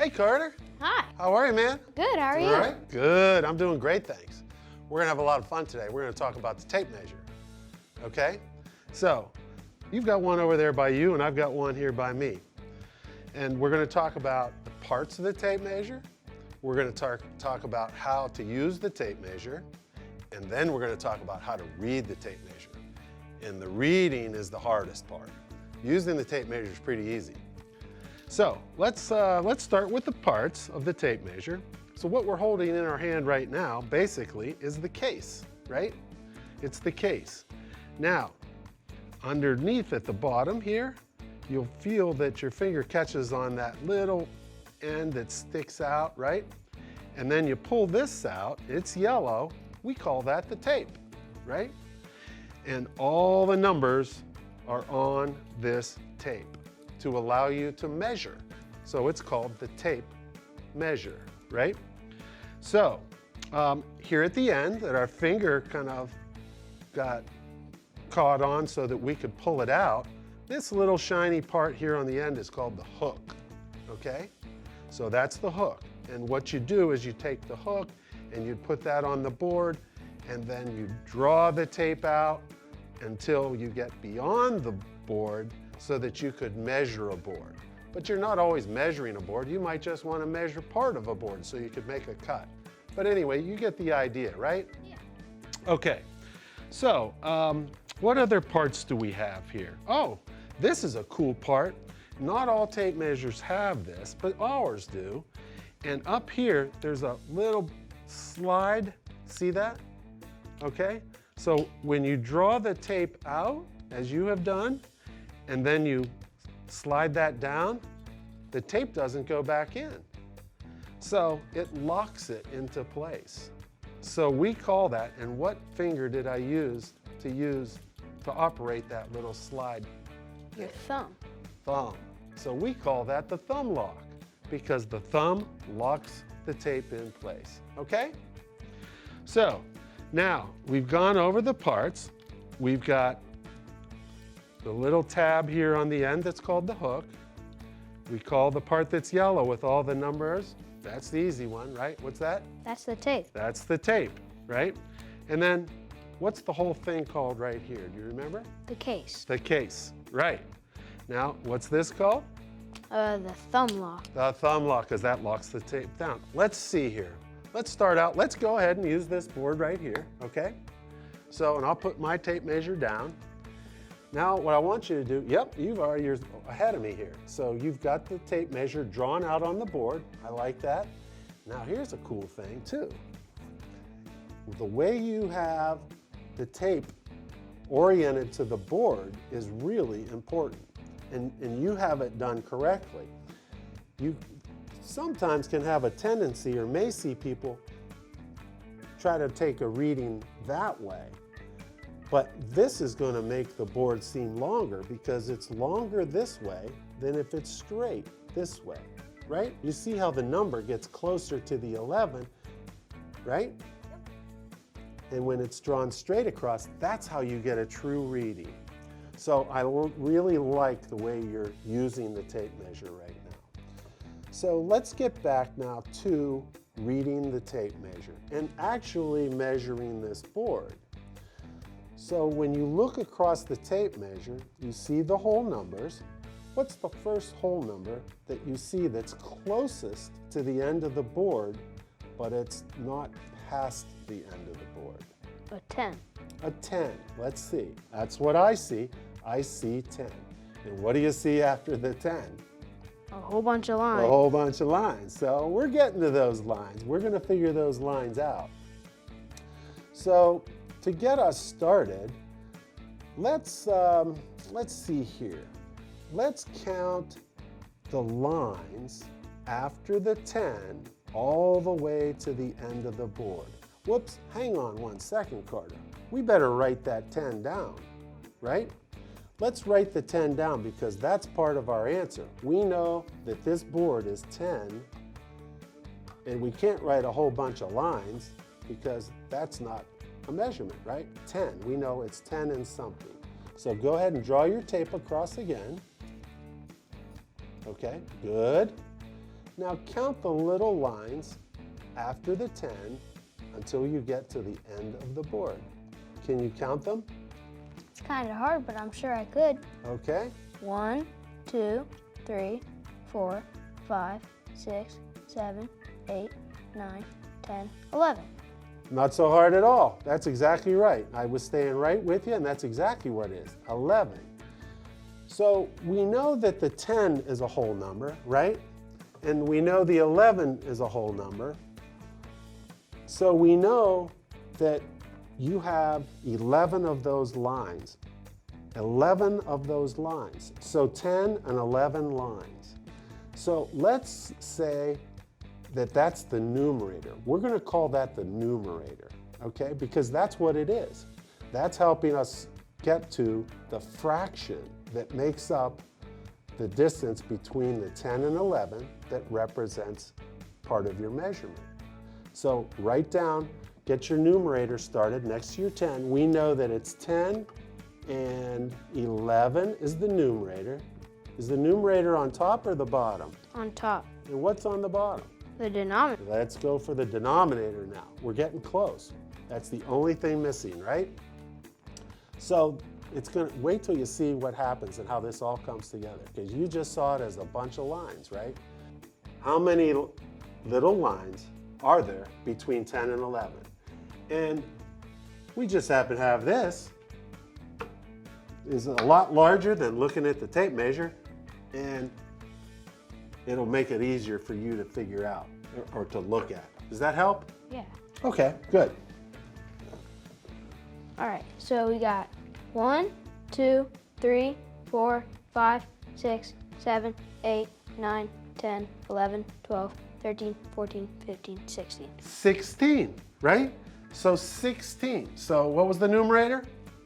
Hi, Carter. Hi. How are you, man? Good, how are you? All right. Good. I'm doing great, thanks. We're going to have a lot of fun today. We're going to talk about the tape measure. Okay? So, you've got one over there by you, and I've got one here by me. And we're going to talk about the parts of the tape measure. We're going to talk about how to use the tape measure. And then we're going to talk about how to read the tape measure. And the reading is the hardest part. Using the tape measure is pretty easy. So let's start with the parts of the tape measure. So what we're holding in our hand right now, basically, is the case, right? It's the case. Now, underneath at the bottom here, you'll feel that your finger catches on that little end that sticks out, right? And then you pull this out, it's yellow, we call that the tape, right? And all the numbers are on this tape to allow you to measure. So it's called the tape measure, right? So here at the end that our finger kind of got caught on so that we could pull it out, this little shiny part here on the end is called the hook, okay? So that's the hook. And what you do is you take the hook and you put that on the board, and then you draw the tape out until you get beyond the board so that you could measure a board. But you're not always measuring a board. You might just want to measure part of a board so you could make a cut. But anyway, you get the idea, right? Yeah. Okay, so what other parts do we have here? Oh, this is a cool part. Not all tape measures have this, but ours do. And up here, there's a little slide. See that? Okay, so when you draw the tape out, as you have done, and then you slide that down, the tape doesn't go back in. So it locks it into place. So we call that, and what finger did I use to operate that little slide? Your thumb. Thumb. So we call that the thumb lock, because the thumb locks the tape in place, okay? So now we've gone over the parts. We've got the little tab here on the end that's called the hook. We call the part that's yellow with all the numbers, that's the easy one, right? What's that? That's the tape. That's the tape, right? And then what's the whole thing called right here? Do you remember? The case. The case, right. Now, what's this called? The thumb lock. The thumb lock, because that locks the tape down. Let's see here. Let's start out. Let's go ahead and use this board right here, okay? So, and I'll put my tape measure down. Now, what I want you to do, yep, you're ahead of me here. So you've got the tape measure drawn out on the board. I like that. Now, here's a cool thing too. The way you have the tape oriented to the board is really important. And you have it done correctly. You sometimes can have a tendency, or may see people try to take a reading that way. But this is going to make the board seem longer because it's longer this way than if it's straight this way, right? You see how the number gets closer to the 11, right? And when it's drawn straight across, that's how you get a true reading. So I really like the way you're using the tape measure right now. So let's get back now to reading the tape measure and actually measuring this board. So when you look across the tape measure, you see the whole numbers. What's the first whole number that you see that's closest to the end of the board, but it's not past the end of the board? A 10. A 10. Let's see. That's what I see. I see 10. And what do you see after the 10? A whole bunch of lines. A whole bunch of lines. So we're getting to those lines. We're going to figure those lines out. So to get us started, let's see here. Let's count the lines after the 10 all the way to the end of the board. Whoops, hang on one second, Carter. We better write that 10 down, right? Let's write the 10 down because that's part of our answer. We know that this board is 10, and we can't write a whole bunch of lines because that's not a measurement, right? 10, we know it's 10 and something. So go ahead and draw your tape across again. Okay, good. Now count the little lines after the 10 until you get to the end of the board. Can you count them? It's kind of hard, but I'm sure I could. Okay. 1, 2, 3, 4, 5, 6, 7, 8, 9, 10, 11. Not so hard at all. That's exactly right. I was staying right with you, and that's exactly what it is, 11. So we know that the 10 is a whole number, right? And we know the 11 is a whole number. So we know that you have 11 of those lines. 11 of those lines. So 10 and 11 lines. So let's say that that's the numerator. We're going to call that the numerator, okay? Because that's what it is. That's helping us get to the fraction that makes up the distance between the 10 and 11 that represents part of your measurement. So write down, get your numerator started next to your 10. We know that it's 10 and 11 is the numerator. Is the numerator on top or the bottom? On top. And what's on the bottom? The denominator. Let's go for the denominator now. We're getting close. That's the only thing missing, right? So it's going to wait till you see what happens and how this all comes together, because you just saw it as a bunch of lines, right? How many little lines are there between 10 and 11? And we just happen to have this is a lot larger than looking at the tape measure, and it'll make it easier for you to figure out or to look at. Does that help? Yeah. Okay, good. All right, so we got 1, 2, 3, 4, 5, 6, 7, 8, 9, 10, 11, 12, 13, 14, 15, 16. 16, right? So 16. So what was the numerator?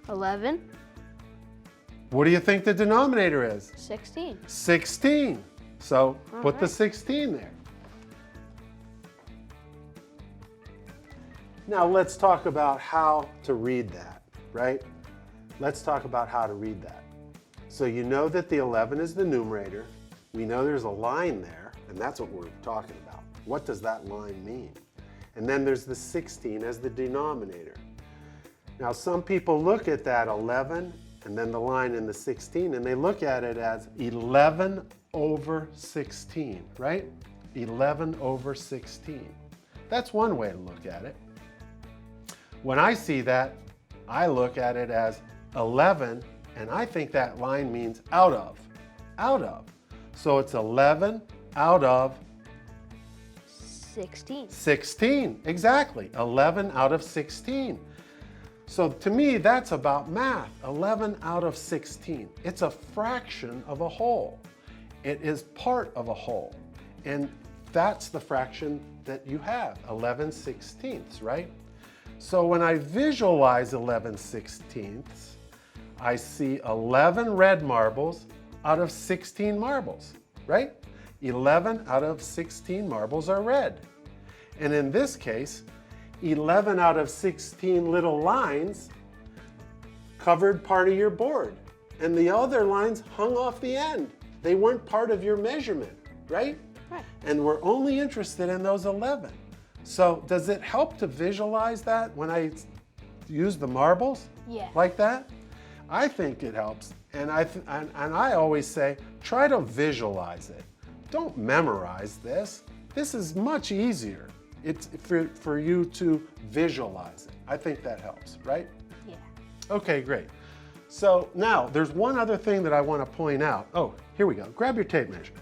11, What do you think the denominator is? 16. 16. So put the right. 16 there. Now let's talk about how to read that, right? Let's talk about how to read that. So you know that the 11 is the numerator. We know there's a line there, and that's what we're talking about. What does that line mean? And then there's the 16 as the denominator. Now some people look at that 11 and then the line in the 16, and they look at it as 11 over 16, right? 11 over 16. That's one way to look at it. When I see that, I look at it as 11, and I think that line means out of, out of. So it's 11 out of 16. 16, exactly, 11 out of 16. So to me, that's about math, 11 out of 16. It's a fraction of a whole. It is part of a whole. And that's the fraction that you have, 11/16, right? So when I visualize 11/16, I see 11 red marbles out of 16 marbles, right? 11 out of 16 marbles are red. And in this case, 11 out of 16 little lines covered part of your board, and the other lines hung off the end. They weren't part of your measurement, right? Right. And we're only interested in those 11. So does it help to visualize that when I use the marbles? Yeah. Like that? I think it helps. And I always say, try to visualize it. Don't memorize this. This is much easier. It's for you to visualize it. I think that helps, right? Yeah. Okay, great. So now there's one other thing that I want to point out. Oh, here we go. Grab your tape measure.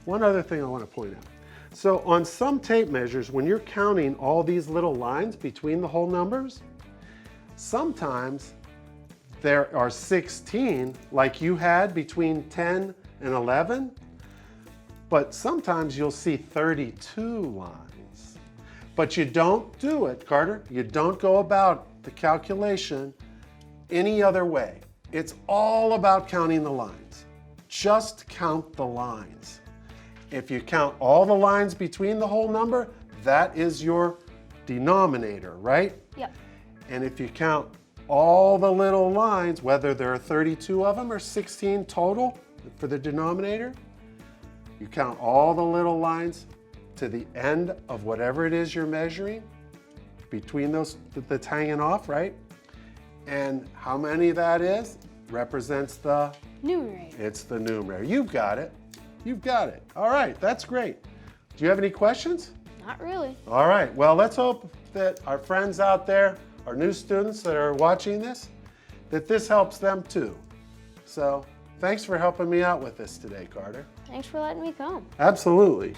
One other thing I want to point out. So on some tape measures, when you're counting all these little lines between the whole numbers, sometimes there are 16 like you had between 10 and 11, but sometimes you'll see 32 lines. But you don't do it, Carter. You don't go about the calculation any other way. It's all about counting the lines. Just count the lines. If you count all the lines between the whole number, that is your denominator, right? Yep. And if you count all the little lines, whether there are 32 of them or 16 total for the denominator, You count all the little lines to the end of whatever it is you're measuring, between those that's hanging off, right? And how many that is represents the Numerator. It's the numerator. You've got it. You've got it. All right, that's great. Do you have any questions? Not really. All right, well, let's hope that our friends out there, our new students that are watching this, that this helps them too. So thanks for helping me out with this today, Carter. Thanks for letting me come. Absolutely.